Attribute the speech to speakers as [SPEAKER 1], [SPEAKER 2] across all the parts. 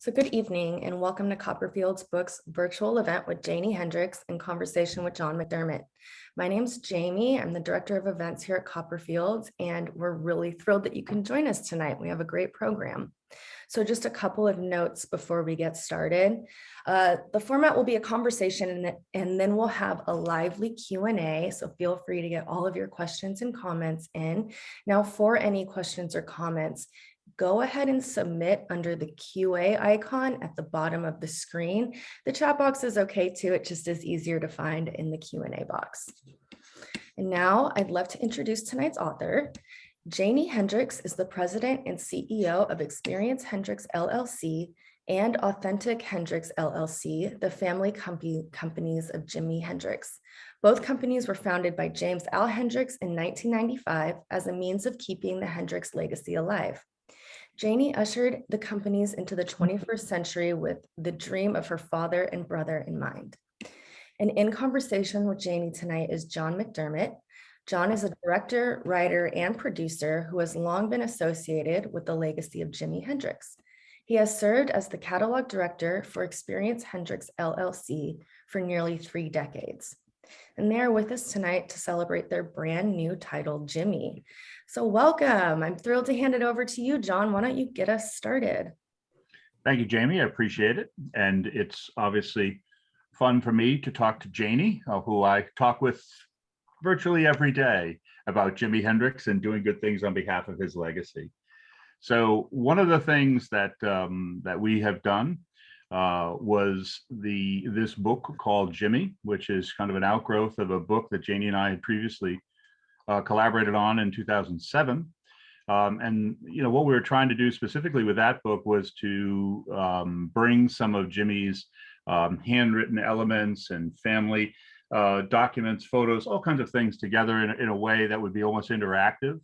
[SPEAKER 1] So good evening and welcome to Copperfield's Books virtual event with Janie Hendrix in conversation with John McDermott. My name's Jamie. I'm the director of events here at Copperfield, and we're really thrilled that you can join us tonight. We have a great program. So just a couple of notes before we get started. The format will be a conversation and then we'll have a lively Q&A. So feel free to get all of your questions and comments in. Now for any questions or comments, go ahead and submit under the QA icon at the bottom of the screen. The chat box is okay too. It just is easier to find in the Q&A box. And now I'd love to introduce tonight's author. Janie Hendrix is the president and CEO of Experience Hendrix L.L.C. and Authentic Hendrix L.L.C., the family companies of Jimi Hendrix. Both companies were founded by James Al Hendrix in 1995 as a means of keeping the Hendrix legacy alive. Janie ushered the companies into the 21st century with the dream of her father and brother in mind. And in conversation with Janie tonight is John McDermott. John is a director, writer, and producer who has long been associated with the legacy of Jimi Hendrix. He has served as the catalog director for Experience Hendrix LLC for nearly 3 decades. And they are with us tonight to celebrate their brand new title, Jimi. So welcome. I'm thrilled to hand it over to you, John. Why don't you get us started?
[SPEAKER 2] Thank you, Jamie. I appreciate it. And it's obviously fun for me to talk to Janie, who I talk with virtually every day about Jimi Hendrix and doing good things on behalf of his legacy. So one of the things that that we have done was this book called Jimi, which is kind of an outgrowth of a book that Janie and I had previously collaborated on in 2007. And what we were trying to do specifically with that book was to bring some of Jimi's handwritten elements and family documents, photos, all kinds of things together in a way that would be almost interactive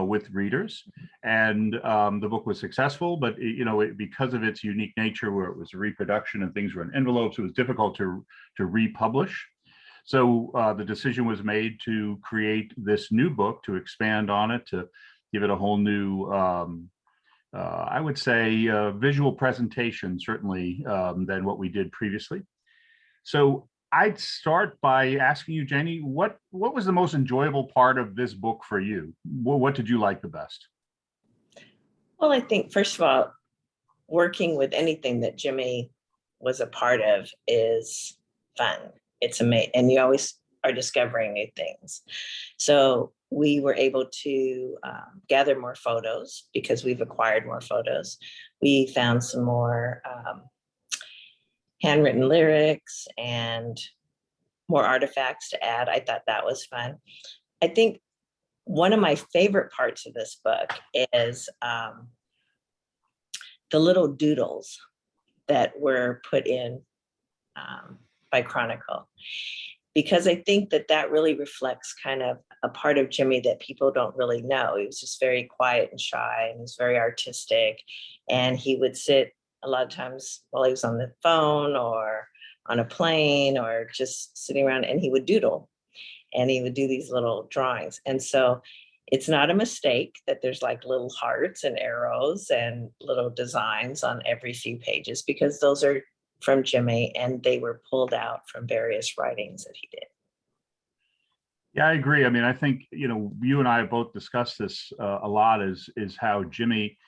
[SPEAKER 2] with readers. And the book was successful, but because of its unique nature, where it was a reproduction and things were in envelopes, it was difficult to republish. So the decision was made to create this new book, to expand on it, to give it a whole new, I would say, visual presentation, certainly, than what we did previously. So I'd start by asking you, Janie, what was the most enjoyable part of this book for you? What did you like the best?
[SPEAKER 3] Well, I think, first of all, working with anything that Jimi was a part of is fun. It's amazing. And you always are discovering new things. So we were able to gather more photos because we've acquired more photos. We found some more handwritten lyrics and more artifacts to add. I thought that was fun. I think one of my favorite parts of this book is the little doodles that were put in by Chronicle, because I think that really reflects kind of a part of Jimi that people don't really know. He was just very quiet and shy, and he was very artistic, and he would sit a lot of times while he was on the phone or on a plane or just sitting around, and he would doodle and he would do these little drawings. And so it's not a mistake that there's like little hearts and arrows and little designs on every few pages, because those are from Jimi and they were pulled out from various writings that he did.
[SPEAKER 2] Yeah, I agree. I mean, I think, you and I have both discussed this a lot, is how Jimi,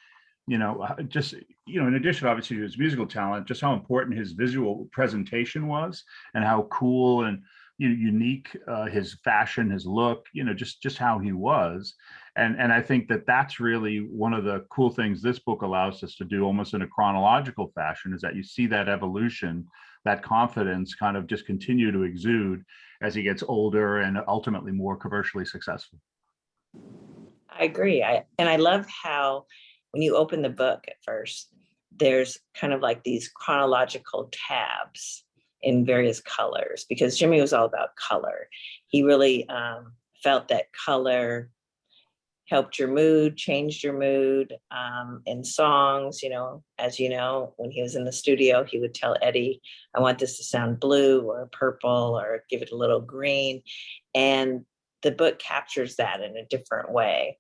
[SPEAKER 2] just, in addition, obviously, to his musical talent, just how important his visual presentation was and how cool and unique his fashion, his look, just how he was. And I think that's really one of the cool things this book allows us to do, almost in a chronological fashion, is that you see that evolution, that confidence kind of just continue to exude as he gets older and ultimately more commercially successful.
[SPEAKER 3] I agree. I love how when you open the book at first, there's kind of like these chronological tabs in various colors, because Jimi was all about color. He really felt that color helped your mood, changed your mood in songs. As you know, when he was in the studio, he would tell Eddie, I want this to sound blue or purple or give it a little green. And the book captures that in a different way.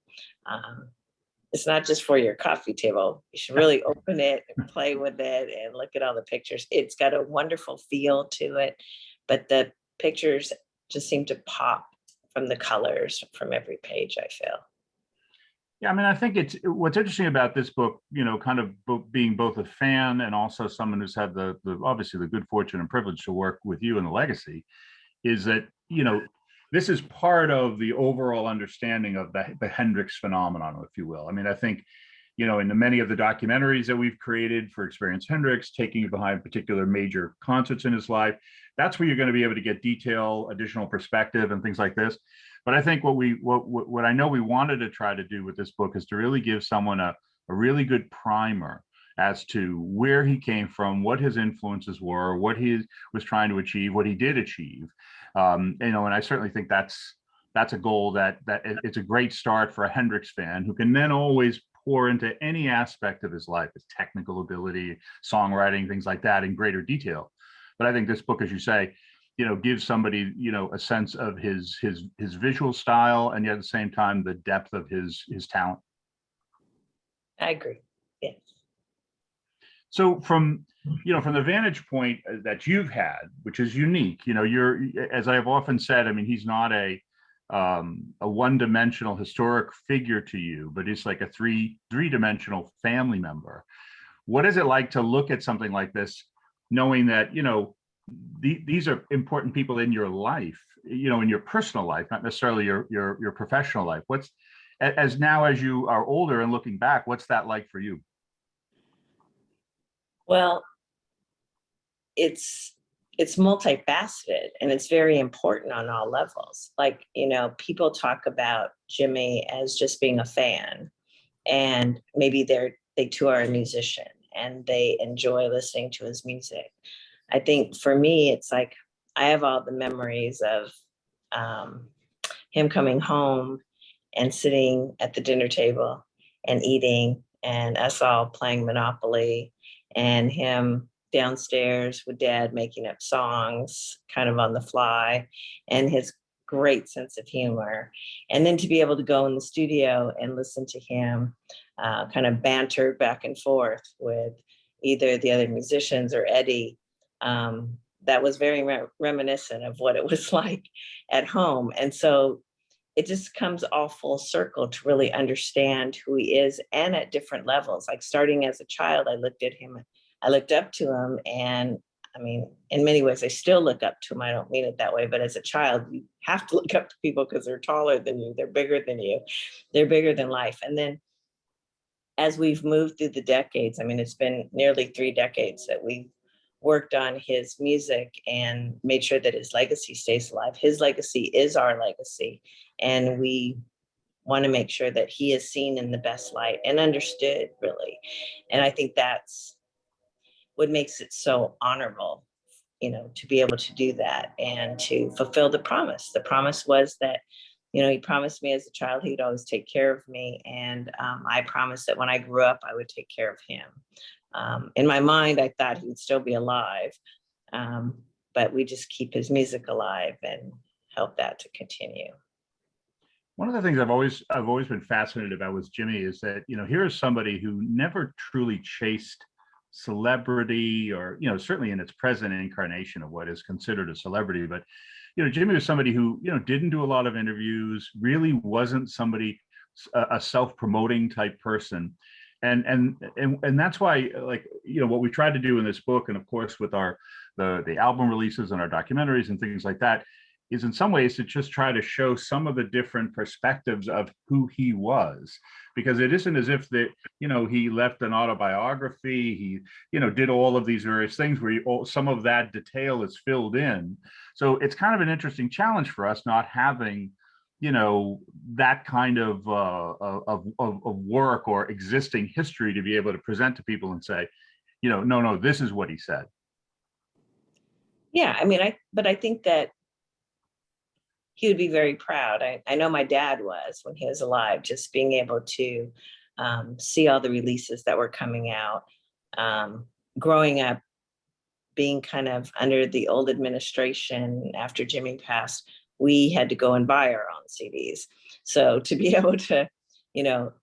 [SPEAKER 3] it's not just for your coffee table. You should really open it and play with it and look at all the pictures. It's got a wonderful feel to it, but the pictures just seem to pop from the colors from every page, I feel.
[SPEAKER 2] Yeah, I mean, I think it's what's interesting about this book, kind of being both a fan and also someone who's had the obviously the good fortune and privilege to work with you in the legacy, is that, this is part of the overall understanding of the Hendrix phenomenon, if you will. I mean, I think, in the many of the documentaries that we've created for Experience Hendrix, taking you behind particular major concerts in his life, that's where you're going to be able to get detail, additional perspective, and things like this. But I think what I know we wanted to try to do with this book is to really give someone a really good primer as to where he came from, what his influences were, what he was trying to achieve, what he did achieve. And I certainly think that's a goal that it's a great start for a Hendrix fan who can then always pour into any aspect of his life, his technical ability, songwriting, things like that in greater detail. But I think this book, as you say, gives somebody, a sense of his visual style, and yet at the same time, the depth of his talent.
[SPEAKER 3] I agree. Yes.
[SPEAKER 2] So from the vantage point that you've had, which is unique, you're, as I've often said, I mean, he's not a one-dimensional historic figure to you, but it's like a three-dimensional family member. What is it like to look at something like this, knowing that, these are important people in your life, in your personal life, not necessarily your professional life? As you are older and looking back, what's that like for you?
[SPEAKER 3] Well, it's multifaceted, and it's very important on all levels. Like, people talk about Jimmy as just being a fan, and maybe they too are a musician and they enjoy listening to his music. I think for me, it's like I have all the memories of him coming home and sitting at the dinner table and eating, and us all playing Monopoly, and him downstairs with Dad making up songs kind of on the fly, and his great sense of humor. And then to be able to go in the studio and listen to him kind of banter back and forth with either the other musicians or Eddie, that was very reminiscent of what it was like at home. And so it just comes all full circle to really understand who he is, and at different levels. Like starting as a child, I looked up to him, and I mean, in many ways, I still look up to him. I don't mean it that way, but as a child, you have to look up to people because they're taller than you, they're bigger than you, they're bigger than life. And then as we've moved through the decades, I mean, it's been nearly 3 decades that we've worked on his music and made sure that his legacy stays alive. His legacy is our legacy, and we want to make sure that he is seen in the best light and understood, really. And I think that's what makes it so honorable, to be able to do that and to fulfill the promise. The promise was that, he promised me as a child he would always take care of me, and I promised that when I grew up, I would take care of him. In my mind, I thought he would still be alive, but we just keep his music alive and help that to continue.
[SPEAKER 2] One of the things I've always been fascinated about with Jimmy is that, here is somebody who never truly chased celebrity, or, certainly in its present incarnation of what is considered a celebrity. But, Jimmy was somebody who, didn't do a lot of interviews, really wasn't somebody, a self-promoting type person. And that's why, like, what we tried to do in this book, and of course with the album releases and our documentaries and things like that, is in some ways to just try to show some of the different perspectives of who he was, because it isn't as if that, he left an autobiography, he, did all of these various things where some of that detail is filled in. So it's kind of an interesting challenge for us, not having, that kind of work or existing history to be able to present to people and say, no, this is what he said.
[SPEAKER 3] Yeah, I mean, but I think that he would be very proud. I know my dad was when he was alive, just being able to see all the releases that were coming out. Growing up, being kind of under the old administration after Jimmy passed, we had to go and buy our own CDs. So to be able to,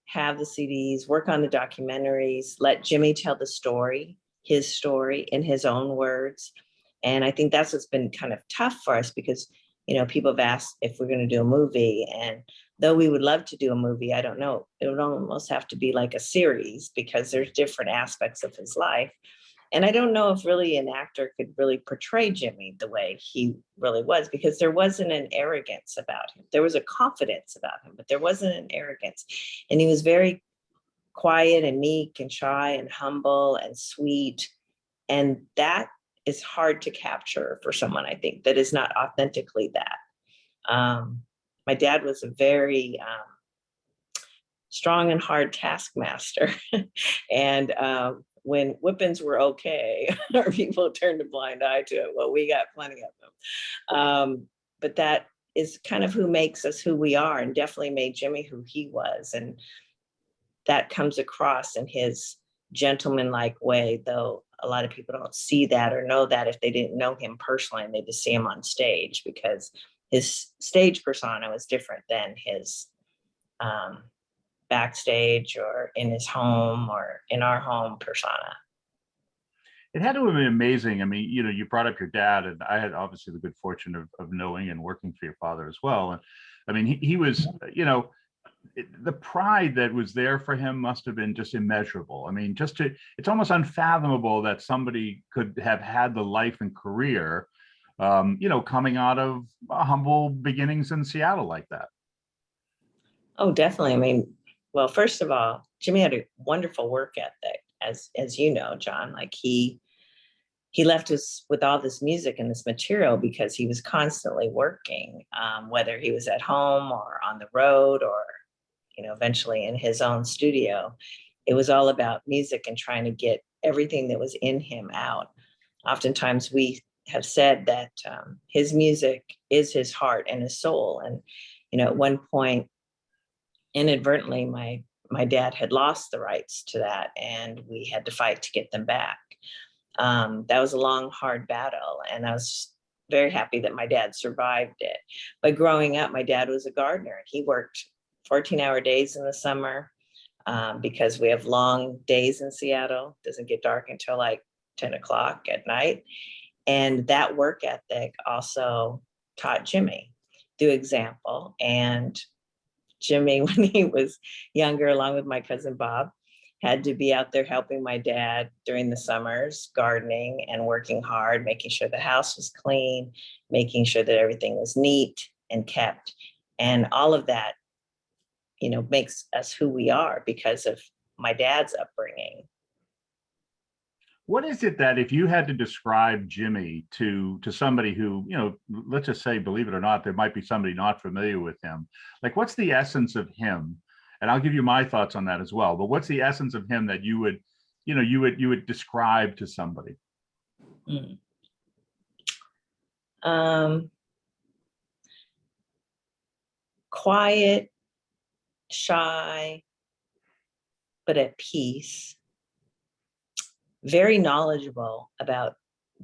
[SPEAKER 3] have the CDs, work on the documentaries, let Jimi tell the story, his story in his own words. And I think that's what's been kind of tough for us because, people have asked if we're going to do a movie. And though we would love to do a movie, I don't know, it would almost have to be like a series because there's different aspects of his life. And I don't know if really an actor could really portray Jimi the way he really was, because there wasn't an arrogance about him. There was a confidence about him, but there wasn't an arrogance. And he was very quiet and meek and shy and humble and sweet. And that is hard to capture for someone, I think, that is not authentically that. My dad was a very strong and hard taskmaster. And when whippings were okay, or people turned a blind eye to it, well, we got plenty of them. But that is kind of who makes us who we are, and definitely made Jimi who he was. And that comes across in his gentleman-like way, though a lot of people don't see that or know that if they didn't know him personally and they just see him on stage, because his stage persona was different than his backstage or in his home or in our home persona.
[SPEAKER 2] It had to have been amazing. I mean, you brought up your dad, and I had obviously the good fortune of knowing and working for your father as well. And I mean, he was, the pride that was there for him must have been just immeasurable. I mean, it's almost unfathomable that somebody could have had the life and career, coming out of humble beginnings in Seattle like that.
[SPEAKER 3] Oh, definitely. I mean, well, first of all, Jimi had a wonderful work ethic, as you know, John. Like he left us with all this music and this material because he was constantly working, whether he was at home or on the road or, eventually in his own studio. It was all about music and trying to get everything that was in him out. Oftentimes we have said that his music is his heart and his soul. And, at one point, inadvertently, my dad had lost the rights to that, and we had to fight to get them back. That was a long, hard battle, and I was very happy that my dad survived it. But growing up, my dad was a gardener, and he worked 14-hour days in the summer because we have long days in Seattle. It doesn't get dark until like 10 o'clock at night. And that work ethic also taught Jimi through example. And Jimi, when he was younger, along with my cousin Bob, had to be out there helping my dad during the summers, gardening and working hard, making sure the house was clean, making sure that everything was neat and kept. And all of that, makes us who we are because of my dad's upbringing.
[SPEAKER 2] What is it that if you had to describe Jimi to somebody who, let's just say, believe it or not, there might be somebody not familiar with him, like what's the essence of him? And I'll give you my thoughts on that as well. But what's the essence of him that you would describe to somebody?
[SPEAKER 3] Quiet, shy, but at peace. Very knowledgeable about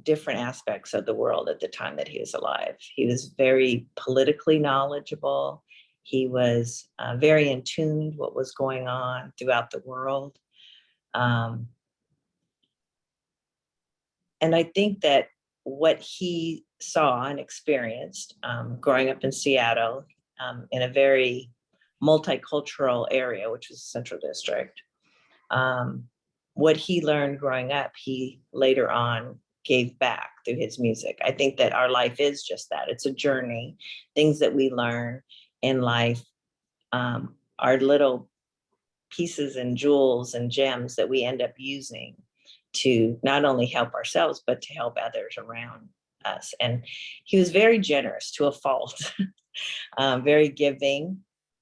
[SPEAKER 3] different aspects of the world at the time that he was alive. He was very politically knowledgeable. He was very in tune with what was going on throughout the world. And I think that what he saw and experienced growing up in Seattle, in a very multicultural area, which was the Central District, what he learned growing up, he later on gave back through his music. I think that our life is just that. It's a journey. Things that we learn in life are little pieces and jewels and gems that we end up using to not only help ourselves, but to help others around us. And he was very generous to a fault, very giving,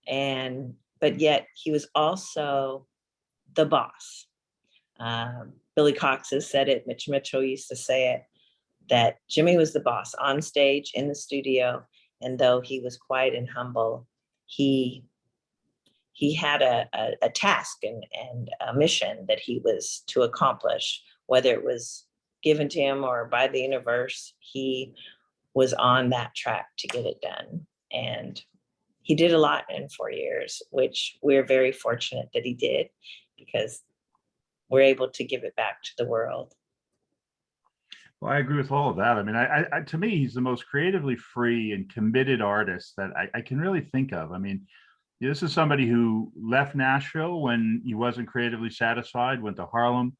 [SPEAKER 3] but yet he was also the boss. Billy Cox has said it, Mitch Mitchell used to say it, that Jimi was the boss on stage, in the studio, and though he was quiet and humble, he had a task and a mission that he was to accomplish, whether it was given to him or by the universe. He was on that track to get it done. And he did a lot in 4 years, which we're very fortunate that he did, because we're able to give it back to the world.
[SPEAKER 2] Well, I agree with all of that. I mean, to me, he's the most creatively free and committed artist that I can really think of. I mean, this is somebody who left Nashville when he wasn't creatively satisfied, went to Harlem,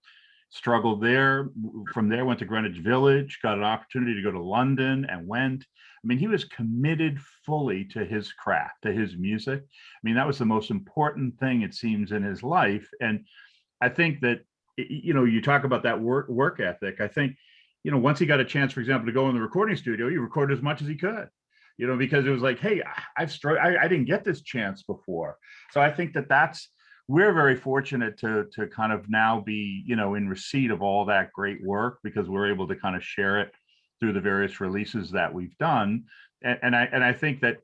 [SPEAKER 2] struggled there. From there, went to Greenwich Village, got an opportunity to go to London and went. I mean, he was committed fully to his craft, to his music. I mean, that was the most important thing, it seems, in his life. And I think that, you know, you talk about that work ethic. I think, you know, once he got a chance, for example, to go in the recording studio, he recorded as much as he could, you know, because it was like, hey, I didn't get this chance before. So I think that we're very fortunate to kind of now be, you know, in receipt of all that great work, because we're able to kind of share it through the various releases that we've done. And I think that,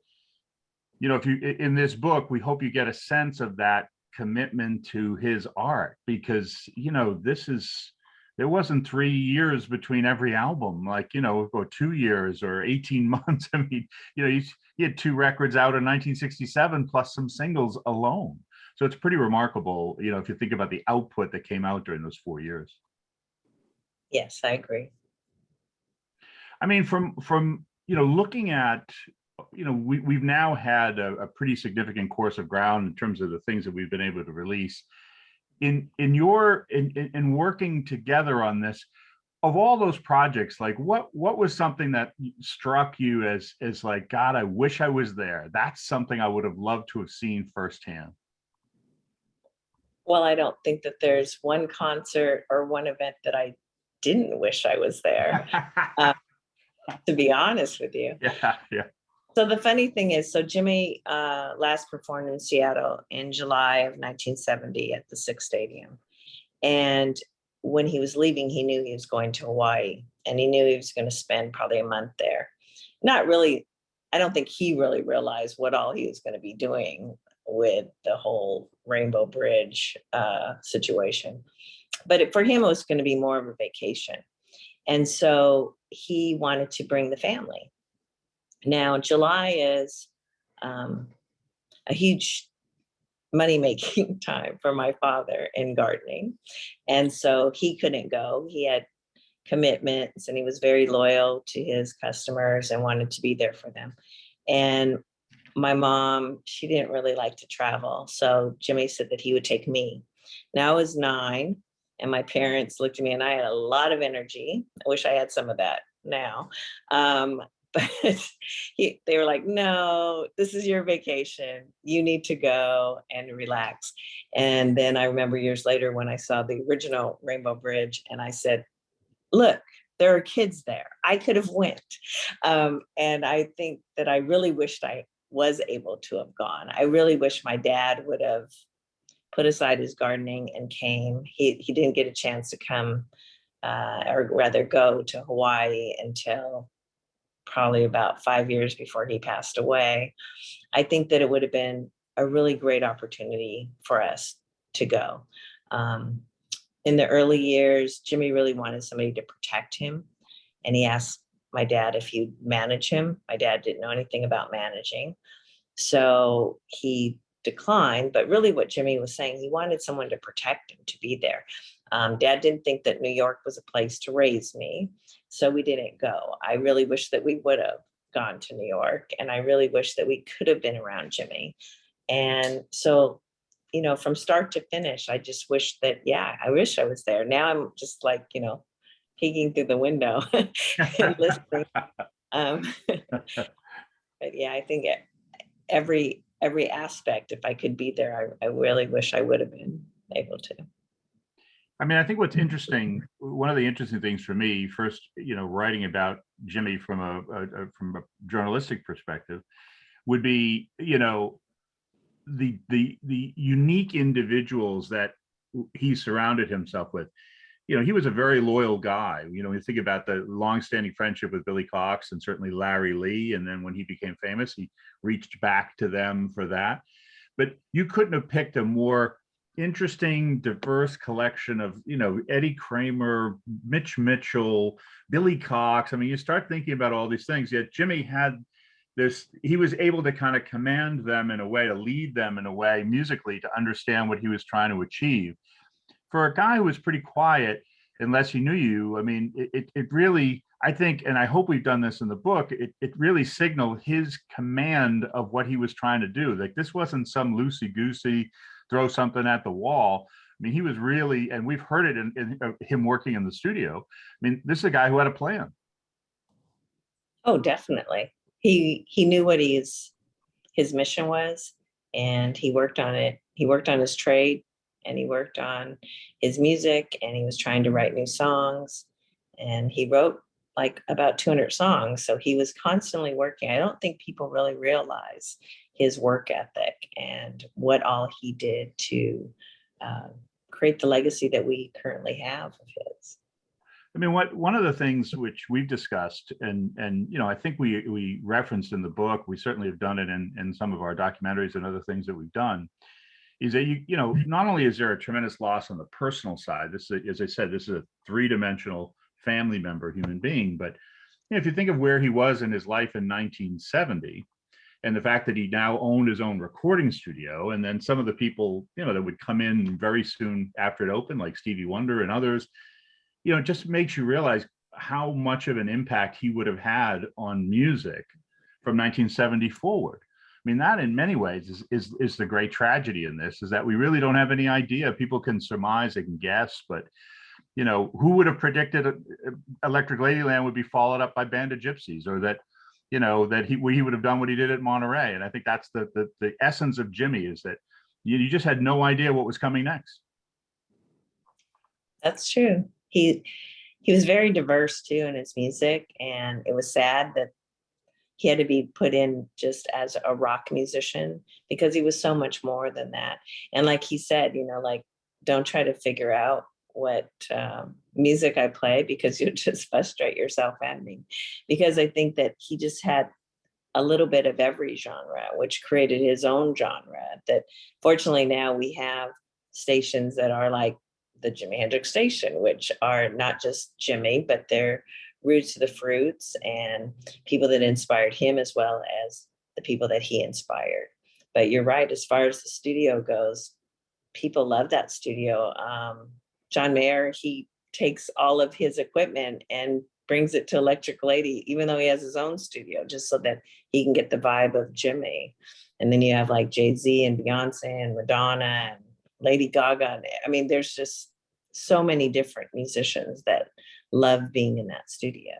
[SPEAKER 2] you know, if you, in this book, we hope you get a sense of that commitment to his art, because, you know, there wasn't 3 years between every album, like, you know, or 2 years or 18 months. I mean, you know, he had 2 records out in 1967 plus some singles alone. So it's pretty remarkable, you know, if you think about the output that came out during those 4 years.
[SPEAKER 3] Yes, I agree.
[SPEAKER 2] I mean, from you know, looking at, you know, we've now had a pretty significant course of ground in terms of the things that we've been able to release. In working together on this, of all those projects, like what was something that struck you as like, God, I wish I was there. That's something I would have loved to have seen firsthand.
[SPEAKER 3] Well, I don't think that there's one concert or one event that I didn't wish I was there, to be honest with you.
[SPEAKER 2] Yeah, yeah.
[SPEAKER 3] So the funny thing is, so Jimmy last performed in Seattle in July of 1970 at the Six Stadium. And when he was leaving, he knew he was going to Hawaii, and he knew he was going to spend probably a month there. Not really, I don't think he really realized what all he was going to be doing with the whole Rainbow Bridge situation. But for him, it was going to be more of a vacation. And so he wanted to bring the family. Now, July is a huge money-making time for my father in gardening. And so he couldn't go. He had commitments, and he was very loyal to his customers and wanted to be there for them. And my mom, she didn't really like to travel. So Jimmy said that he would take me. Now I was 9, and my parents looked at me, and I had a lot of energy. I wish I had some of that now. But they were like, no, this is your vacation. You need to go and relax. And then I remember years later when I saw the original Rainbow Bridge, and I said, look, there are kids there. I could have went. And I think that I really wished I was able to have gone. I really wish my dad would have put aside his gardening and came. He didn't get a chance to come, or rather go to Hawaii until probably about 5 years before he passed away. I think that it would have been a really great opportunity for us to go. In the early years, Jimmy really wanted somebody to protect him, and he asked my dad if he'd manage him. My dad didn't know anything about managing, so he declined. But really what Jimmy was saying, he wanted someone to protect him, to be there. Dad didn't think that New York was a place to raise me, so we didn't go. I really wish that we would have gone to New York, and I really wish that we could have been around Jimmy. And so, you know, from start to finish, I just wish that, yeah, I wish I was there. Now I'm just like, you know, peeking through the window and listening. But yeah, I think every aspect, if I could be there, I really wish I would have been able to.
[SPEAKER 2] I mean, I think what's interesting, one of the interesting things for me, first, you know, writing about Jimmy from a journalistic perspective, would be, you know, the unique individuals that he surrounded himself with. You know, he was a very loyal guy. You know, you think about the longstanding friendship with Billy Cox and certainly Larry Lee, and then when he became famous, he reached back to them for that. But you couldn't have picked a more interesting, diverse collection of, you know, Eddie Kramer, Mitch Mitchell, Billy Cox. I mean, you start thinking about all these things. Yet Jimmy had he was able to kind of command them in a way, to lead them in a way musically, to understand what he was trying to achieve. For a guy who was pretty quiet, unless he knew you, I mean, it really, I think, and I hope we've done this in the book, it really signaled his command of what he was trying to do. Like, this wasn't some loosey-goosey, throw something at the wall. I mean, he was really, and we've heard it in him working in the studio. I mean, this is a guy who had a plan.
[SPEAKER 3] Oh, definitely. He knew what his mission was, and he worked on it. He worked on his trade, and he worked on his music, and he was trying to write new songs, and he wrote like about 200 songs. So he was constantly working. I don't think people really realize his work ethic and what all he did to create the legacy that we currently have of his.
[SPEAKER 2] I mean, one of the things which we've discussed, and I think we referenced in the book, we certainly have done it in some of our documentaries and other things that we've done, is that not only is there a tremendous loss on the personal side. This is, as I said, this is a three-dimensional family member, human being. But if you think of where he was in his life in 1970, and the fact that he now owned his own recording studio, and then some of the people that would come in very soon after it opened, like Stevie Wonder and others, it just makes you realize how much of an impact he would have had on music from 1970 forward. I mean, that in many ways is the great tragedy in this, is that we really don't have any idea. People can surmise, they can guess, but who would have predicted Electric Ladyland would be followed up by Band of Gypsies, or that that he would have done what he did at Monterey. And I think that's the essence of Jimmy, is that you just had no idea what was coming next.
[SPEAKER 3] That's true. He was very diverse too in his music, and it was sad that he had to be put in just as a rock musician, because he was so much more than that. And like he said, like, don't try to figure out what music I play, because you'll just frustrate yourself and me. Because I think that he just had a little bit of every genre, which created his own genre. That fortunately now we have stations that are like the Jimi Hendrix station, which are not just Jimmy, but they're Roots to the Fruits and people that inspired him, as well as the people that he inspired. But you're right, as far as the studio goes, people love that studio. John Mayer, he takes all of his equipment and brings it to Electric Lady, even though he has his own studio, just so that he can get the vibe of Jimmy. And then you have like Jay-Z and Beyonce and Madonna and Lady Gaga. I mean, there's just so many different musicians that love being in that studio.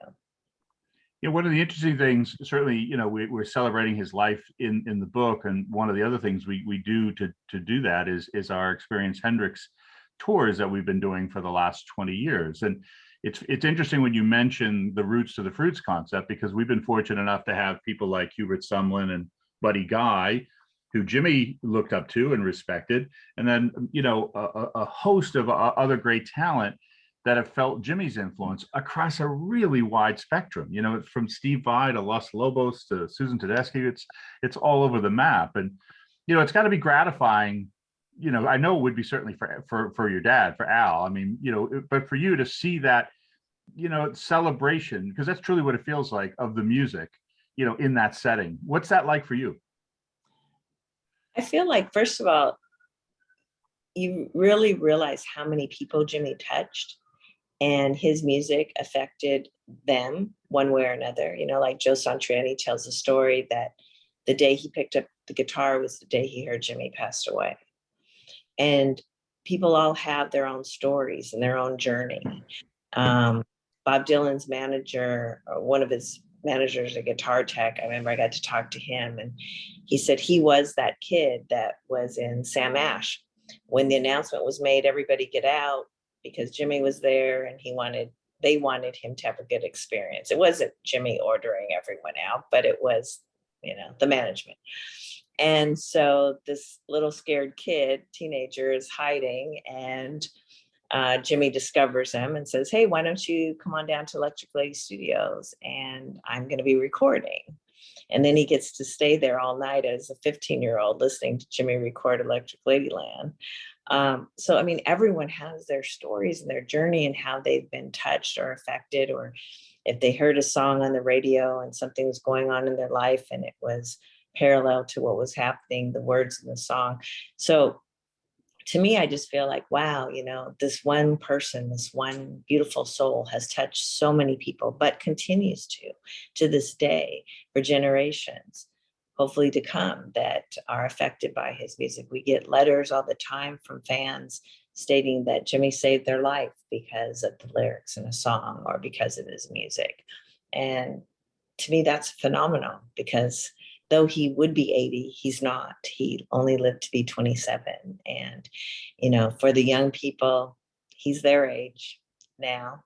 [SPEAKER 2] One of the interesting things, certainly, we're celebrating his life in the book, and one of the other things we do to do that is our Experience Hendrix tours that we've been doing for the last 20 years. And it's interesting when you mention the Roots to the Fruits concept, because we've been fortunate enough to have people like Hubert Sumlin and Buddy Guy, who Jimmy looked up to and respected, and then a host of other great talent that have felt Jimmy's influence across a really wide spectrum. From Steve Vai to Los Lobos to Susan Tedeschi, it's all over the map. And it's got to be gratifying. I know it would be certainly for your dad, for Al. I mean, but for you to see that, celebration, because that's truly what it feels like, of the music, in that setting. What's that like for you?
[SPEAKER 3] I feel like, first of all, you really realize how many people Jimmy touched, and his music affected them one way or another. Like Joe Satriani tells a story that the day he picked up the guitar was the day he heard Jimmy passed away. And people all have their own stories and their own journey. Bob Dylan's manager, or one of his managers, a guitar tech, I remember I got to talk to him, and he said he was that kid that was in Sam Ash. When the announcement was made, everybody get out, because Jimmy was there, and they wanted him to have a good experience. It wasn't Jimmy ordering everyone out, but it was, the management. And so this little scared teenager is hiding, and Jimmy discovers him and says, "Hey, why don't you come on down to Electric Lady Studios, and I'm going to be recording." And then he gets to stay there all night as a 15-year-old listening to Jimmy record Electric Ladyland. So, I mean, everyone has their stories and their journey and how they've been touched or affected, or if they heard a song on the radio and something was going on in their life and it was parallel to what was happening, the words in the song. So to me, I just feel like, wow, you know, this one person, this one beautiful soul has touched so many people, but continues to this day, for generations, hopefully to come, that are affected by his music. We get letters all the time from fans stating that Jimmy saved their life because of the lyrics in a song or because of his music. And to me, that's phenomenal, because though he would be 80, he's not. He only lived to be 27. And, you know, for the young people, he's their age now.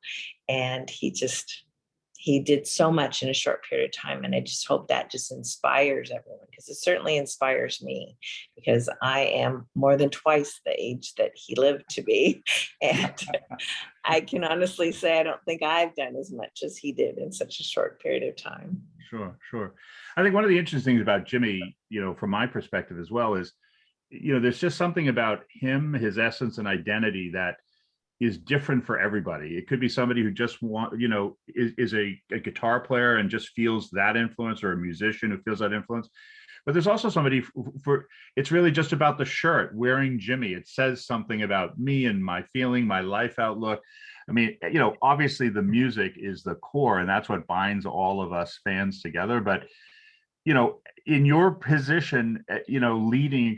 [SPEAKER 3] And he did so much in a short period of time. And I just hope that just inspires everyone, because it certainly inspires me, because I am more than twice the age that he lived to be. And I can honestly say, I don't think I've done as much as he did in such a short period of time.
[SPEAKER 2] Sure, sure. I think one of the interesting things about Jimmy, you know, from my perspective as well, is, you know, there's just something about him, his essence and identity that is different for everybody. It could be somebody who just is a guitar player and just feels that influence, or a musician who feels that influence. But there's also somebody for it's really just about the shirt, wearing Jimmy. It says something about me and my feeling, my life outlook. I mean, you know, obviously the music is the core, and that's what binds all of us fans together. But, you know, in your position, you know, leading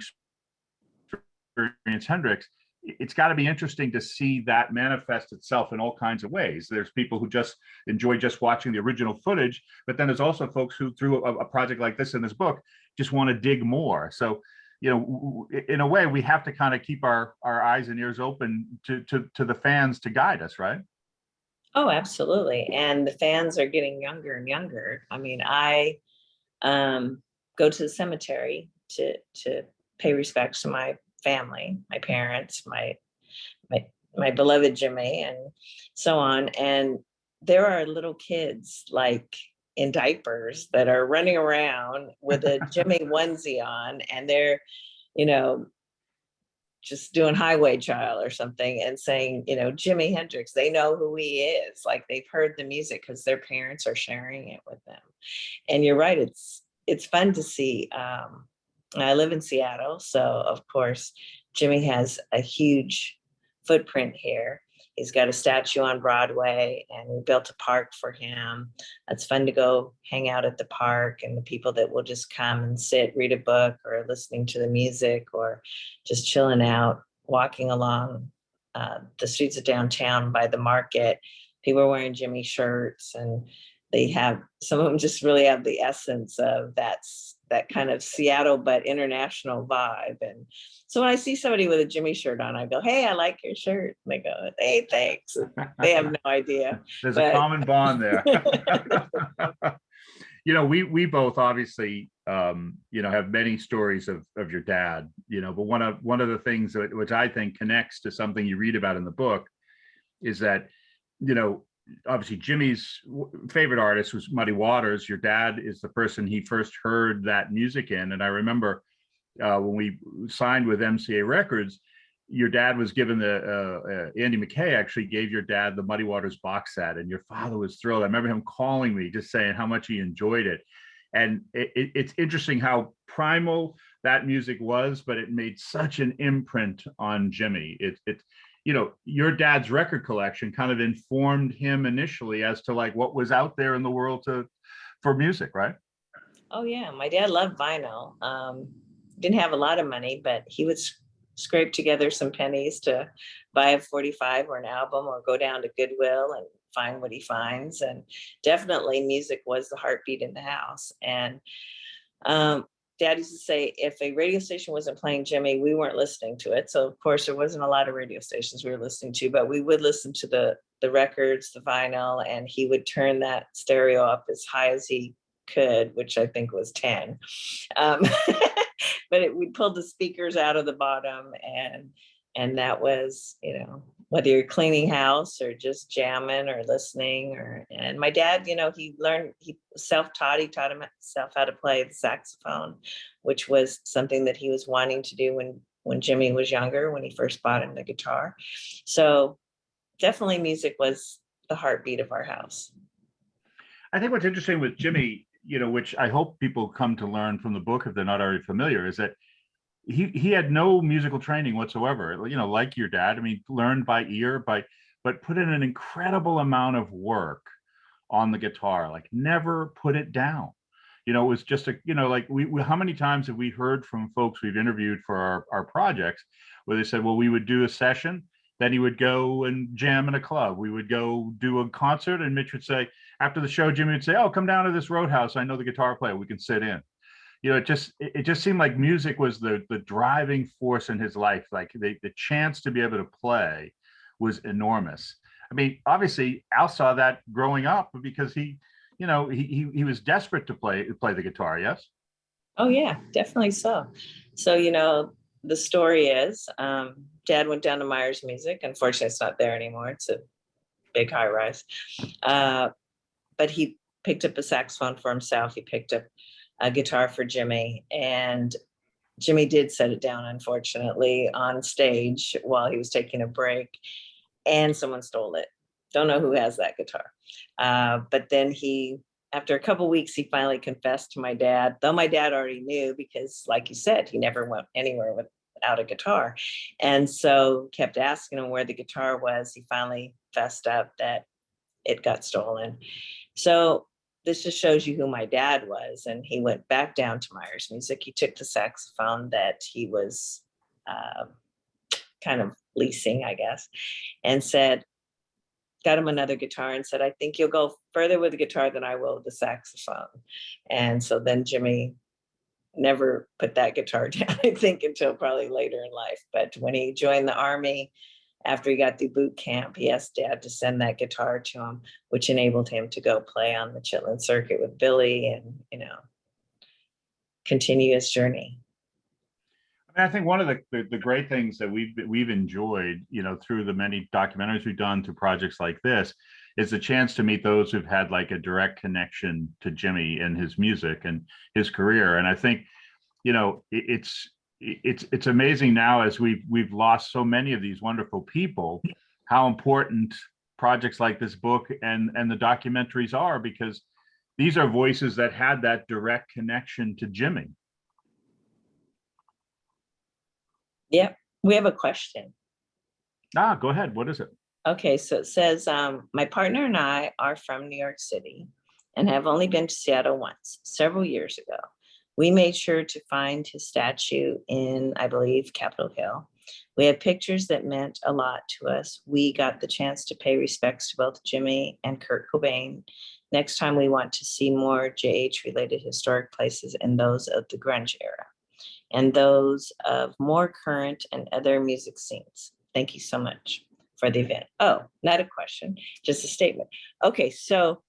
[SPEAKER 2] Experience Hendrix, it's got to be interesting to see that manifest itself in all kinds of ways. There's people who just enjoy just watching the original footage, but then there's also folks who, through a project like this in this book, just want to dig more. So, you know, in a way, we have to kind of keep our eyes and ears open to the fans to guide us, right?
[SPEAKER 3] Oh, absolutely. And the fans are getting younger and younger. I mean, I go to the cemetery to pay respects to my family, my parents, my beloved Jimmy, and so on. And there are little kids like in diapers that are running around with a Jimmy onesie on, and they're, you know, just doing Highway Child or something and saying, you know, Jimi Hendrix, they know who he is. Like, they've heard the music because their parents are sharing it with them. And you're right, it's fun to see. I live in Seattle, so of course, Jimmy has a huge footprint here. He's got a statue on Broadway, and we built a park for him. It's fun to go hang out at the park, and the people that will just come and sit, read a book, or listening to the music, or just chilling out, walking along the streets of downtown by the market. People are wearing Jimmy shirts, and they have, some of them just really have the essence of that kind of Seattle but international vibe. And so when I see somebody with a Jimmy shirt on, I go, "Hey, I like your shirt." And they go, "Hey, thanks." They have no idea.
[SPEAKER 2] There's a common bond there. You know, we both obviously, you know, have many stories of your dad, you know, but one of the things which I think connects to something you read about in the book is that, you know, obviously Jimmy's favorite artist was Muddy Waters. Your dad is the person he first heard that music in. And I remember when we signed with MCA Records, your dad was given Andy McKay actually gave your dad the Muddy Waters box set, and your father was thrilled. I remember him calling me just saying how much he enjoyed it. And it's interesting how primal that music was, but it made such an imprint on Jimmy. It you know, your dad's record collection kind of informed him initially as to like what was out there in the world for music, right?
[SPEAKER 3] Oh yeah, my dad loved vinyl. Didn't have a lot of money, but he would scrape together some pennies to buy a 45 or an album, or go down to Goodwill and find what he finds. And definitely music was the heartbeat in the house. And Dad used to say, if a radio station wasn't playing Jimmy, we weren't listening to it. So of course there wasn't a lot of radio stations we were listening to, but we would listen to the records, the vinyl, and he would turn that stereo up as high as he could, which I think was 10. But we pulled the speakers out of the bottom, and that was, you know, whether you're cleaning house or just jamming or listening. And my dad, he he self-taught, he taught himself how to play the saxophone, which was something that he was wanting to do when Jimmy was younger, when he first bought him the guitar. So definitely music was the heartbeat of our house.
[SPEAKER 2] I think what's interesting with Jimmy, which I hope people come to learn from the book if they're not already familiar, is that he had no musical training whatsoever, like your dad. I mean, learned by ear, but put in an incredible amount of work on the guitar, like never put it down. It was just like we how many times have we heard from folks we've interviewed for our projects where they said, well, we would do a session, then he would go and jam in a club. We would go do a concert, and Mitch would say, after the show, Jimmy would say, oh, come down to this Roadhouse. I know the guitar player. We can sit in. It just seemed like music was the driving force in his life. Like the chance to be able to play was enormous. I mean, obviously Al saw that growing up because he was desperate to play the guitar. Yes.
[SPEAKER 3] Oh yeah, definitely so. So, the story is, Dad went down to Myers Music. Unfortunately, it's not there anymore. It's a big high rise. But he picked up a saxophone for himself. He picked up a guitar for Jimmy, and Jimmy did set it down, unfortunately, on stage while he was taking a break, and someone stole it. Don't know who has that guitar. But then after a couple of weeks, he finally confessed to my dad, though my dad already knew because, like you said, he never went anywhere without a guitar. And so kept asking him where the guitar was. He finally fessed up that it got stolen. So this just shows you who my dad was. And he went back down to Myers Music. He took the saxophone that he was kind of leasing, I guess, and got him another guitar and said, I think you'll go further with the guitar than I will with the saxophone. And so then Jimmy never put that guitar down, I think, until probably later in life. But when he joined the Army, after he got through boot camp, he asked Dad to send that guitar to him, which enabled him to go play on the Chitlin circuit with Billy and, continue his journey.
[SPEAKER 2] I think one of the great things that we've enjoyed, through the many documentaries we've done to projects like this, is the chance to meet those who've had like a direct connection to Jimmy and his music and his career. And I think, it's amazing now as we've lost so many of these wonderful people, how important projects like this book and the documentaries are, because these are voices that had that direct connection to Jimmy.
[SPEAKER 3] Yep. We have a question.
[SPEAKER 2] Go ahead. What is it?
[SPEAKER 3] Okay, so it says, my partner and I are from New York City and have only been to Seattle once, several years ago. We made sure to find his statue in, I believe, Capitol Hill. We had pictures that meant a lot to us. We got the chance to pay respects to both Jimmy and Kurt Cobain. Next time we want to see more JH-related historic places and those of the grunge era, and those of more current and other music scenes. Thank you so much for the event. Oh, not a question, just a statement. Okay, so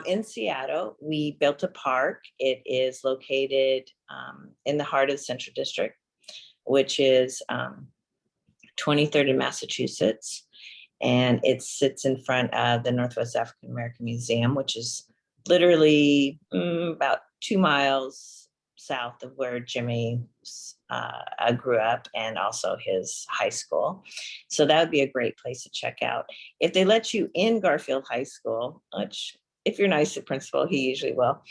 [SPEAKER 3] in Seattle, we built a park. It is located in the heart of the Central District, which is 23rd in Massachusetts. And it sits in front of the Northwest African American Museum, which is literally about 2 miles south of where Jimmy grew up, and also his high school. So that would be a great place to check out. If they let you in Garfield High School, which if you're nice to principal, he usually will,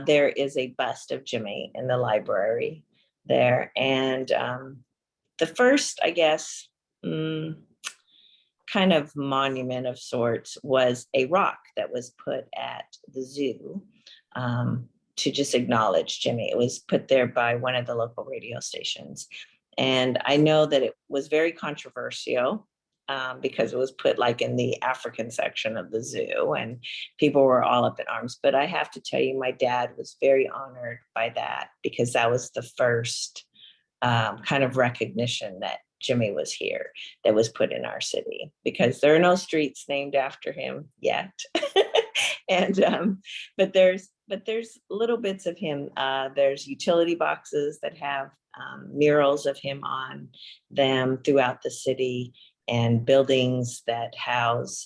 [SPEAKER 3] there is a bust of Jimmy in the library there. And the first, I guess, kind of monument of sorts was a rock that was put at the zoo to just acknowledge Jimmy. It was put there by one of the local radio stations. And I know that it was very controversial because it was put like in the African section of the zoo and people were all up in arms. But I have to tell you, my dad was very honored by that because that was the first kind of recognition that Jimmy was here, that was put in our city, because there are no streets named after him yet. And but there's little bits of him. There's utility boxes that have murals of him on them throughout the city. and buildings that house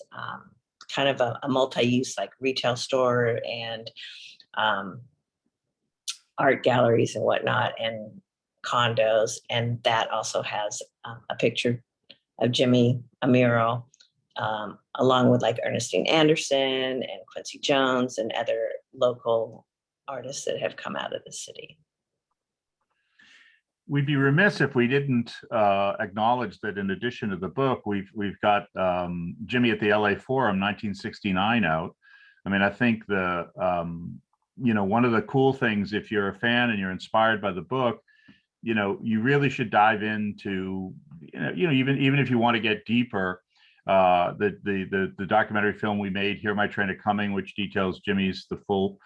[SPEAKER 3] kind of a multi-use like retail store and art galleries and whatnot and condos. And that also has a picture of Jimmy, a mural, along with like Ernestine Anderson and Quincy Jones and other local artists that have come out of the city.
[SPEAKER 2] We'd be remiss if we didn't acknowledge that in addition to the book, we've got Jimmy at the LA Forum 1969 out. I mean, I think one of the cool things, if you're a fan and you're inspired by the book, you really should dive into, even if you want to get deeper, the documentary film we made, Hear My Train A-Coming, which details the full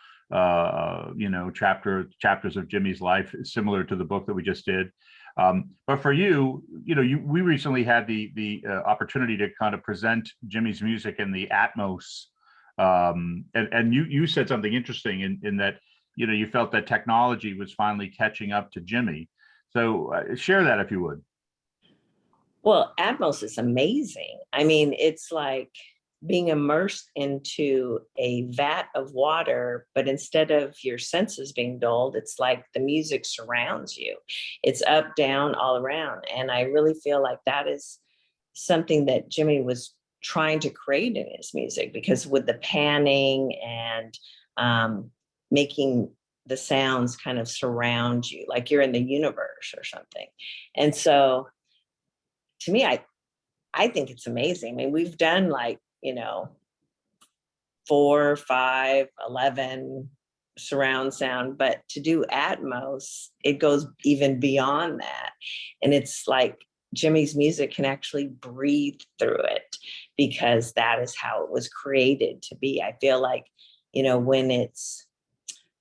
[SPEAKER 2] chapters of Jimmy's life, similar to the book that we just did. But for you, we recently had the opportunity to kind of present Jimmy's music in the Atmos. And you said something interesting in that, you felt that technology was finally catching up to Jimmy. So share that if you would.
[SPEAKER 3] Well, Atmos is amazing. I mean, it's like being immersed into a vat of water, but instead of your senses being dulled, it's like the music surrounds you. It's up, down, all around. And I really feel like that is something that Jimmy was trying to create in his music, because with the panning and making the sounds kind of surround you, like you're in the universe or something. And so to me, I think it's amazing. I mean, we've done like, 4, 5, 11 surround sound, but to do Atmos, it goes even beyond that. And it's like Jimmy's music can actually breathe through it, because that is how it was created to be. I feel like, when it's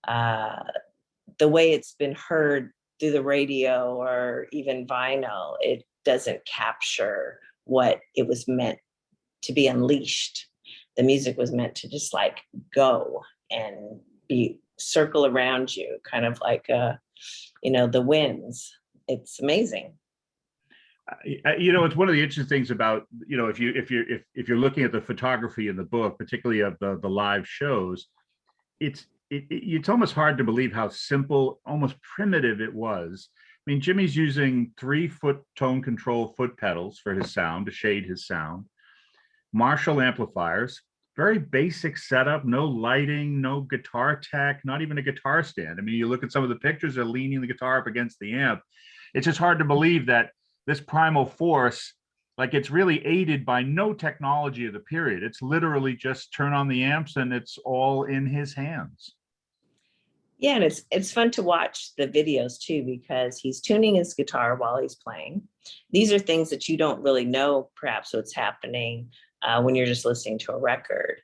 [SPEAKER 3] the way it's been heard through the radio or even vinyl, it doesn't capture what it was meant to be unleashed. The music was meant to just like go and circle around you, kind of like the winds. It's amazing.
[SPEAKER 2] It's one of the interesting things about, if you're looking at the photography in the book, particularly of the live shows, it's almost hard to believe how simple, almost primitive it was. I mean, Jimmy's using 3-foot tone control foot pedals for his sound, to shade his sound, Marshall amplifiers, very basic setup, no lighting, no guitar tech, not even a guitar stand. I mean, you look at some of the pictures, they're leaning the guitar up against the amp. It's just hard to believe that this primal force, like, it's really aided by no technology of the period. It's literally just turn on the amps and it's all in his hands.
[SPEAKER 3] Yeah, and it's fun to watch the videos too, because he's tuning his guitar while he's playing. These are things that you don't really know perhaps what's happening when you're just listening to a record.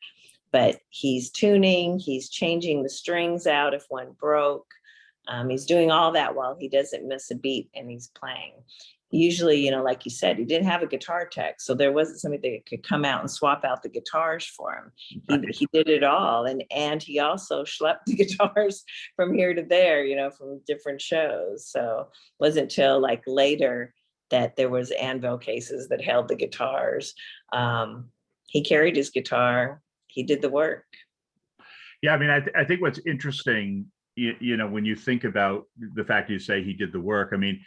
[SPEAKER 3] But he's tuning, he's changing the strings out if one broke. He's doing all that while he doesn't miss a beat and he's playing. Usually, like you said, he didn't have a guitar tech, so there wasn't somebody that could come out and swap out the guitars for him. He did it all, and he also schlepped the guitars from here to there, from different shows. So it wasn't till like later that there was anvil cases that held the guitars. He carried his guitar. He did the work.
[SPEAKER 2] Yeah, I mean, I think what's interesting, when you think about the fact you say he did the work, I mean,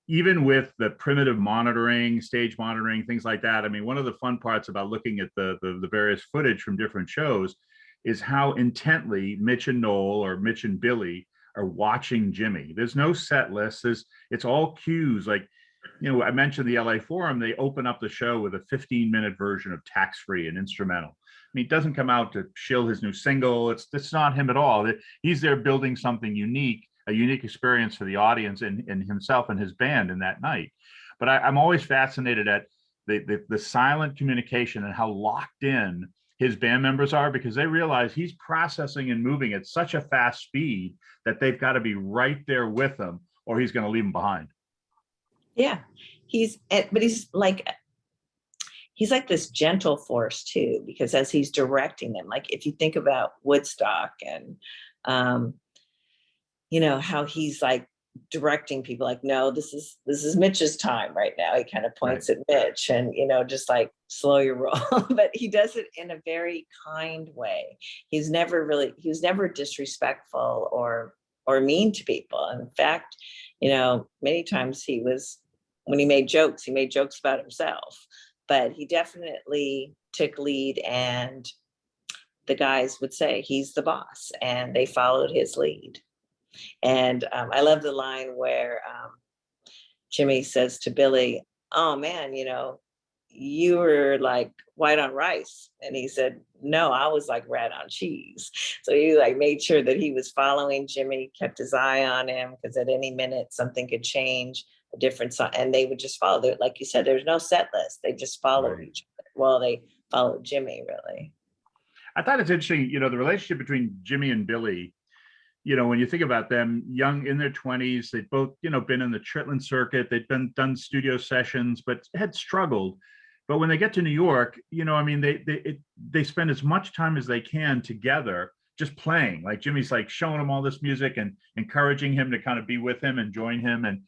[SPEAKER 2] even with the primitive monitoring, stage monitoring, things like that, I mean, one of the fun parts about looking at the various footage from different shows is how intently Mitch and Noel, or Mitch and Billy, are watching Jimmy. There's no set list. It's all cues. Like, I mentioned the LA Forum, they open up the show with a 15-minute version of Tax Free, an instrumental. I mean, it doesn't come out to shill his new single. It's not him at all. He's there building something unique, a unique experience for the audience and himself and his band in that night. But I'm always fascinated at the silent communication and how locked in his band members are, because they realize he's processing and moving at such a fast speed that they've got to be right there with him, or he's going to leave them behind.
[SPEAKER 3] Yeah, but he's like this gentle force too, because as he's directing them, like if you think about Woodstock and how he's like directing people like, no, this is Mitch's time right now. He kind of points at Mitch and, just like slow your roll. But he does it in a very kind way. He was never disrespectful or mean to people. In fact, many times when he made jokes about himself, but he definitely took lead, and the guys would say he's the boss, and they followed his lead. And I love the line where Jimi says to Billy, "Oh man, you were like white on rice." And he said, "No, I was like rat on cheese." So he like made sure that he was following Jimi, kept his eye on him, because at any minute something could change, a different song, and they would just follow. Like you said, there's no set list. They just followed each other. Well, they followed Jimi, really.
[SPEAKER 2] I thought it's interesting, the relationship between Jimi and Billy. When you think about them, young in their 20s, they'd both, been in the Chitlin circuit, they'd done studio sessions, but had struggled. But when they get to New York, they spend as much time as they can together, just playing. Like Jimmy's like showing him all this music and encouraging him to kind of be with him and join him. And,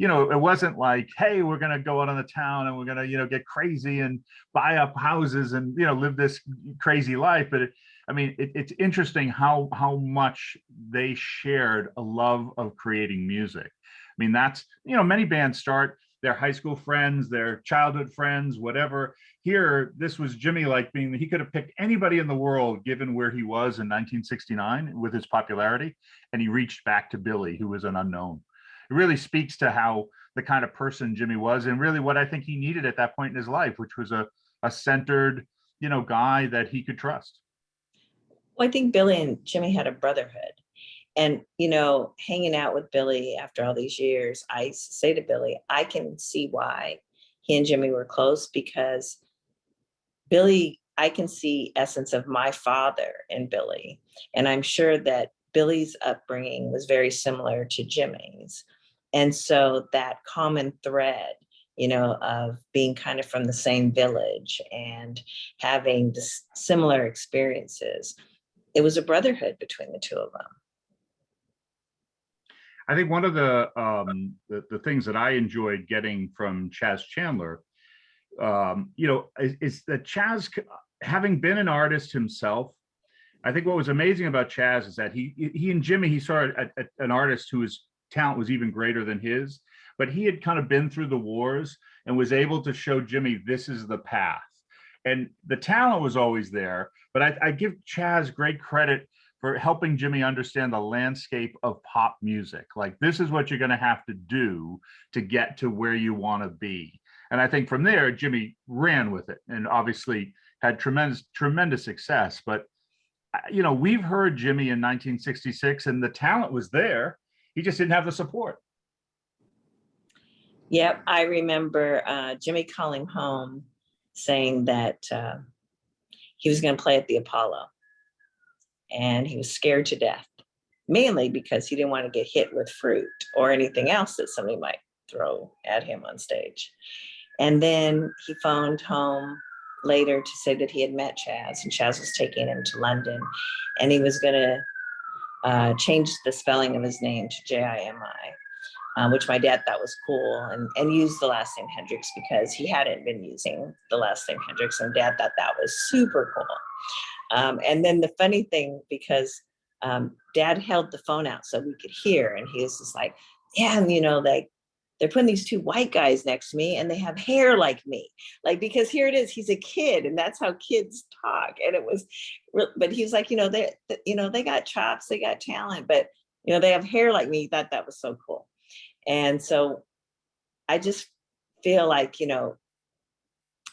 [SPEAKER 2] it wasn't like, hey, we're going to go out on the town and we're going to, get crazy and buy up houses and, live this crazy life. But it's interesting how much they shared a love of creating music. That's, many bands start their high school friends, their childhood friends, whatever. Here, this was Jimi he could have picked anybody in the world given where he was in 1969 with his popularity. And he reached back to Billy, who was an unknown. It really speaks to how the kind of person Jimi was, and really what I think he needed at that point in his life, which was a centered, guy that he could trust.
[SPEAKER 3] Well, I think Billy and Jimi had a brotherhood. And, hanging out with Billy after all these years, I used to say to Billy, I can see why he and Jimi were close, because Billy, I can see essence of my father in Billy. And I'm sure that Billy's upbringing was very similar to Jimi's. And so that common thread, of being kind of from the same village and having this similar experiences, it was a brotherhood between the two of them.
[SPEAKER 2] I think one of the things that I enjoyed getting from Chaz Chandler, is that Chaz, having been an artist himself, I think what was amazing about Chaz is that he and Jimi, he saw an artist whose talent was even greater than his, but he had kind of been through the wars and was able to show Jimi, this is the path. And the talent was always there, but I give Chaz great credit for helping Jimi understand the landscape of pop music. Like, this is what you're going to have to do to get to where you want to be. And I think from there, Jimi ran with it and obviously had tremendous success. But, we've heard Jimi in 1966 and the talent was there. He just didn't have the support.
[SPEAKER 3] Yep. I remember Jimi calling home saying that he was going to play at the Apollo. And he was scared to death, mainly because he didn't want to get hit with fruit or anything else that somebody might throw at him on stage. And then he phoned home later to say that he had met Chaz, and Chaz was taking him to London, and he was going to change the spelling of his name to Jimi, which my dad thought was cool, and use the last name Hendrix because he hadn't been using the last name Hendrix, and Dad thought that was super cool. And then the funny thing, because Dad held the phone out so we could hear, and he was just like, yeah, and they're putting these two white guys next to me and they have hair like me. Like, because here it is, he's a kid and that's how kids talk. And it was, but he was like, they got chops, they got talent, but they have hair like me. He thought that was so cool. And so I just feel like,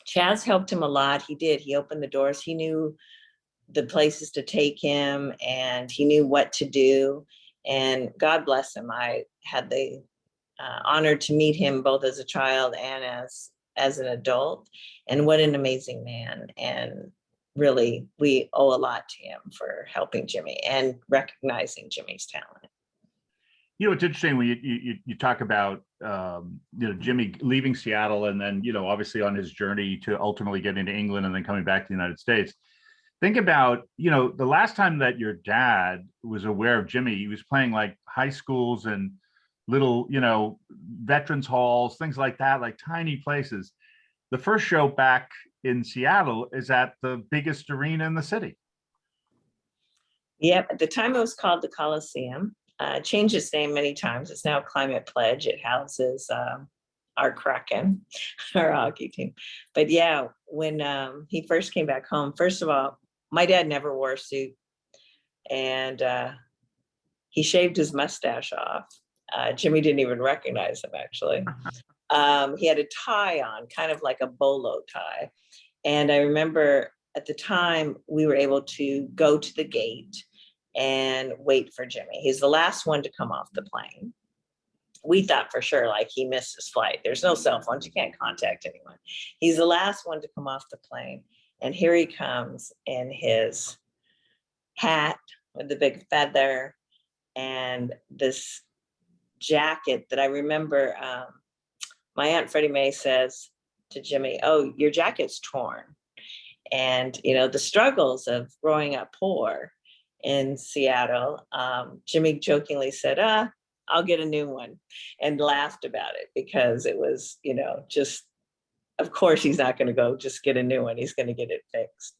[SPEAKER 3] Chaz helped him a lot. He did. He opened the doors. He knew the places to take him and he knew what to do. And God bless him. I had the honor to meet him both as a child and as an adult. And what an amazing man. And really, we owe a lot to him for helping Jimi and recognizing Jimi's talent.
[SPEAKER 2] It's interesting when you talk about Jimi leaving Seattle and then obviously on his journey to ultimately get into England and then coming back to the United States. Think about the last time that your dad was aware of Jimi, he was playing like high schools and little, veterans halls, things like that, like tiny places. The first show back in Seattle is at the biggest arena in the city.
[SPEAKER 3] Yep, at the time it was called the Coliseum. Changed its name many times. It's now Climate Pledge. It houses our Kraken, our hockey team. But yeah, when he first came back home, first of all, my dad never wore a suit, and he shaved his mustache off. Jimmy didn't even recognize him, actually. He had a tie on, kind of like a bolo tie. And I remember at the time we were able to go to the gate and wait for Jimmy. He's the last one to come off the plane. We thought for sure like he missed his flight. There's no cell phones, you can't contact anyone. He's the last one to come off the plane. And here he comes in his hat with the big feather and this jacket that I remember. My Aunt Freddie Mae says to Jimmy, "Oh, your jacket's torn." And, the struggles of growing up poor in Seattle, Jimmy jokingly said, "I'll get a new one," and laughed about it because it was, just, of course, he's not going to go just get a new one. He's going to get it fixed.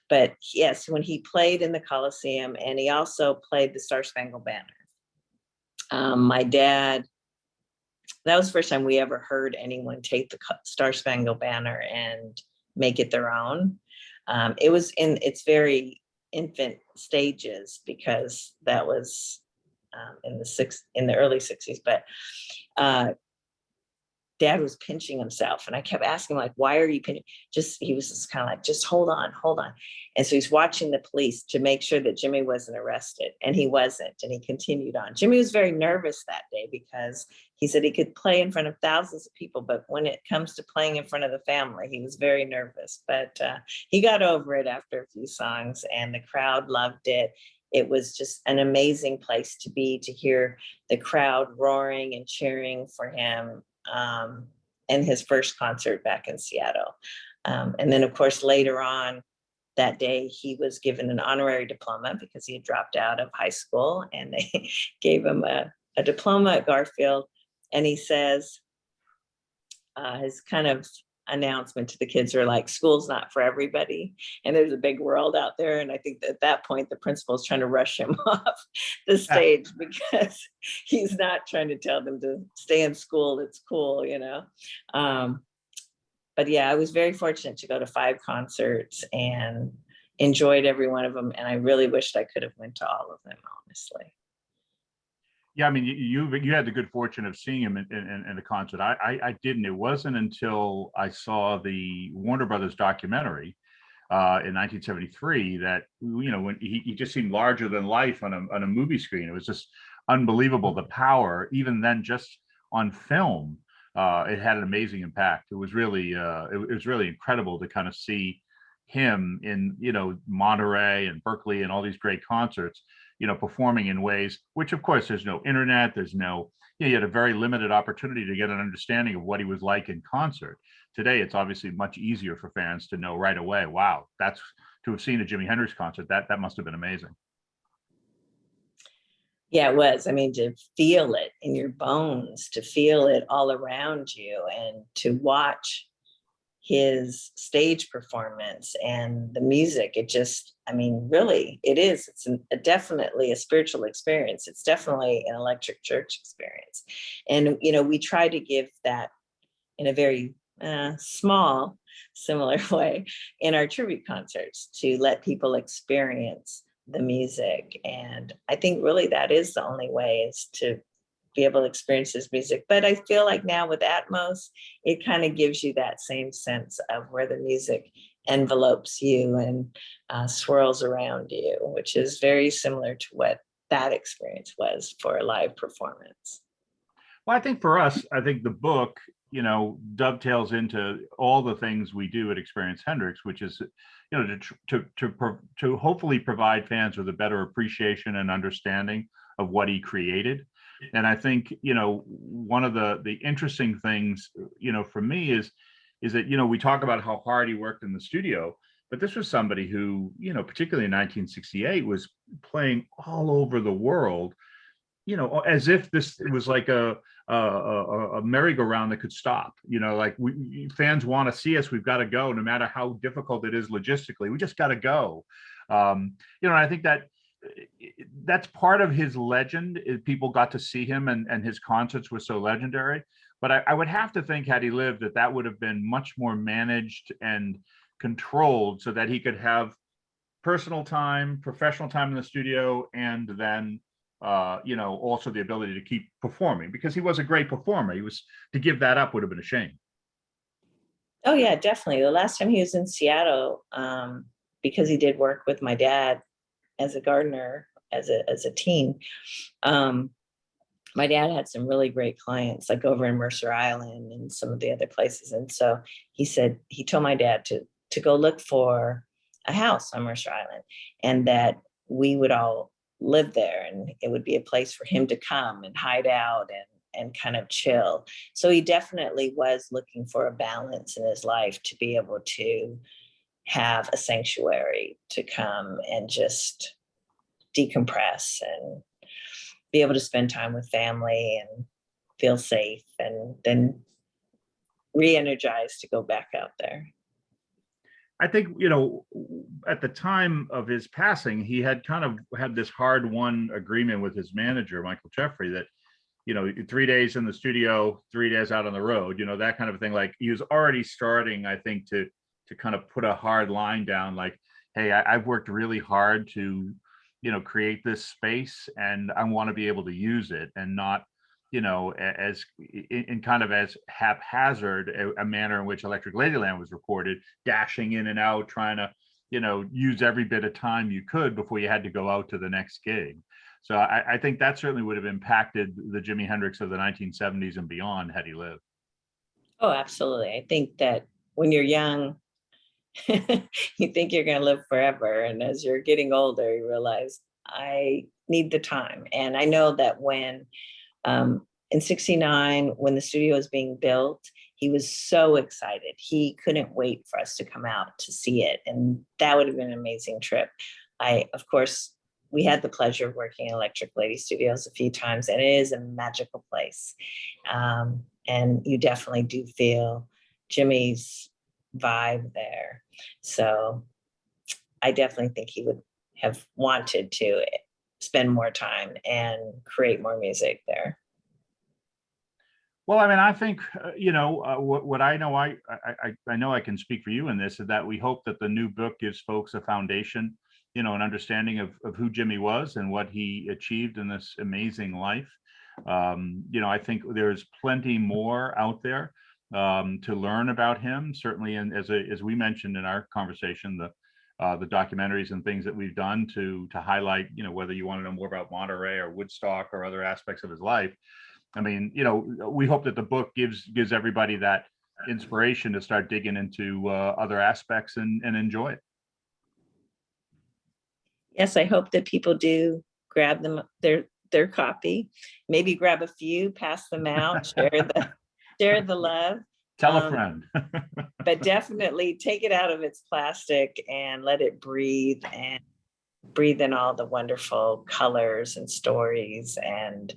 [SPEAKER 3] But yes, when he played in the Coliseum, and he also played the Star Spangled Banner. My dad, that was the first time we ever heard anyone take the Star Spangled Banner and make it their own. It was in its very infant stages because that was in the early 60s. But Dad was pinching himself, and I kept asking him, like, "Why are you pinching?" He was just kind of like, "Just hold on." And so he's watching the police to make sure that Jimmy wasn't arrested, and he wasn't, and he continued on. Jimmy was very nervous that day because he said he could play in front of thousands of people, but when it comes to playing in front of the family, he was very nervous. But he got over it after a few songs, and the crowd loved it. It was just an amazing place to be, to hear the crowd roaring and cheering for him. In his first concert back in Seattle. And then, of course, later on that day, he was given an honorary diploma because he had dropped out of high school, and they gave him a diploma at Garfield. And he says, his kind of announcement to the kids are like, "School's not for everybody, and there's a big world out there." And I think that at that point, the principal is trying to rush him off the stage because he's not trying to tell them to stay in school. It's cool, But yeah, I was very fortunate to go to 5 concerts and enjoyed every one of them. And I really wished I could have went to all of them, honestly.
[SPEAKER 2] Yeah, I mean, you had the good fortune of seeing him in a concert. I didn't. It wasn't until I saw the Warner Brothers documentary in 1973 that when he just seemed larger than life on a movie screen. It was just unbelievable, the power. Even then, just on film, it had an amazing impact. It was really incredible to kind of see him in Monterey and Berkeley and all these great concerts, performing in ways which, of course, there's no internet, there's no, you had a very limited opportunity to get an understanding of what he was like in concert. Today, it's obviously much easier for fans to know right away, wow, that's to have seen a Jimi Hendrix concert, that must have been amazing.
[SPEAKER 3] Yeah, it was. I mean, to feel it in your bones, to feel it all around you, and to watch his stage performance and the music, it just, I mean, really, it is. It's definitely a spiritual experience. It's definitely an electric church experience. And, we try to give that in a very small, similar way in our tribute concerts to let people experience the music. And I think really that is the only way, is to be able to experience his music. But I feel like now with Atmos, it kind of gives you that same sense of where the music envelopes you and swirls around you, which is very similar to what that experience was for a live performance.
[SPEAKER 2] Well, I think for us, I think the book, dovetails into all the things we do at Experience Hendrix, which is, to hopefully provide fans with a better appreciation and understanding of what he created. And I think, one of the interesting things, for me is that, we talk about how hard he worked in the studio, but this was somebody who, particularly in 1968, was playing all over the world, as if this was like a merry-go-round that could stop. Like fans want to see us, we've got to go, no matter how difficult it is logistically. We just got to go. And I think that's part of his legend. People got to see him, and his concerts were so legendary. But I would have to think, had he lived, that would have been much more managed and controlled, so that he could have personal time, professional time in the studio, and then also the ability to keep performing, because he was a great performer. To give that up would have been a shame.
[SPEAKER 3] Oh yeah, definitely. The last time he was in Seattle, because he did work with my dad as a gardener as a teen. My dad had some really great clients, like over in Mercer Island and some of the other places. And so he told my dad to go look for a house on Mercer Island, and that we would all live there, and it would be a place for him to come and hide out and kind of chill. So he definitely was looking for a balance in his life to be able to have a sanctuary to come and just decompress and be able to spend time with family and feel safe, and then re-energized to go back out there.
[SPEAKER 2] I think, at the time of his passing, he had kind of had this hard-won agreement with his manager, Michael Jeffrey, that, 3 days in the studio, 3 days out on the road, that kind of thing. Like, he was already starting, I think, to kind of put a hard line down, like, hey, I've worked really hard to, create this space, and I want to be able to use it, and not, as in kind of as haphazard a manner in which Electric Ladyland was recorded, dashing in and out, trying to, use every bit of time you could before you had to go out to the next gig. So I think that certainly would have impacted the Jimi Hendrix of the 1970s and beyond, had he lived.
[SPEAKER 3] Oh, absolutely. I think that when you're young, you think you're going to live forever. And as you're getting older, you realize I need the time. And I know that when in '69, when the studio was being built, he was so excited. He couldn't wait for us to come out to see it. And that would have been an amazing trip. Of course, we had the pleasure of working in Electric Lady Studios a few times, and it is a magical place. And you definitely do feel Jimmy's vibe there. So I definitely think he would have wanted to spend more time and create more music there.
[SPEAKER 2] Well, I mean, I think, what I know, I know I can speak for you in this, is that we hope that the new book gives folks a foundation, an understanding of who Jimmy was and what he achieved in this amazing life. I think there's plenty more out there to learn about him, certainly. And as we mentioned in our conversation, the documentaries and things that we've done to highlight, whether you want to know more about Monterey or Woodstock or other aspects of his life. I mean, we hope that the book gives everybody that inspiration to start digging into other aspects and enjoy it.
[SPEAKER 3] Yes, I hope that people do grab their copy, maybe grab a few, pass them out, share the love.
[SPEAKER 2] Tell a friend.
[SPEAKER 3] But definitely take it out of its plastic and let it breathe in all the wonderful colors and stories and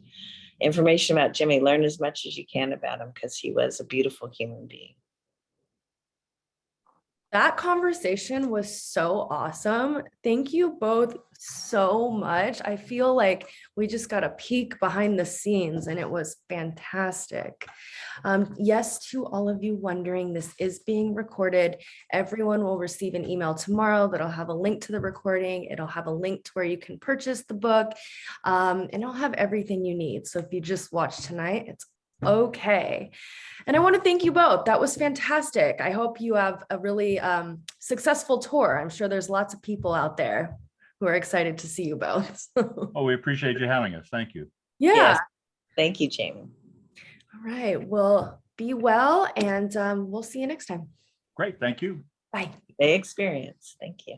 [SPEAKER 3] information about Jimmy. Learn as much as you can about him, because he was a beautiful human being.
[SPEAKER 1] That conversation was so awesome. Thank you both so much. I feel like we just got a peek behind the scenes, and it was fantastic. Yes, to all of you wondering, this is being recorded. Everyone will receive an email tomorrow that'll have a link to the recording. It'll have a link to where you can purchase the book, and it'll have everything you need. So if you just watch tonight, it's okay. And I want to thank you both. That was fantastic. I hope you have a really successful tour. I'm sure there's lots of people out there who are excited to see you both.
[SPEAKER 2] Oh, we appreciate you having us. Thank you.
[SPEAKER 1] Yeah.
[SPEAKER 3] Yes. Thank you, Jamie.
[SPEAKER 1] All right. Well, be well, and we'll see you next time.
[SPEAKER 2] Great. Thank you.
[SPEAKER 1] Bye.
[SPEAKER 3] They experience. Thank you.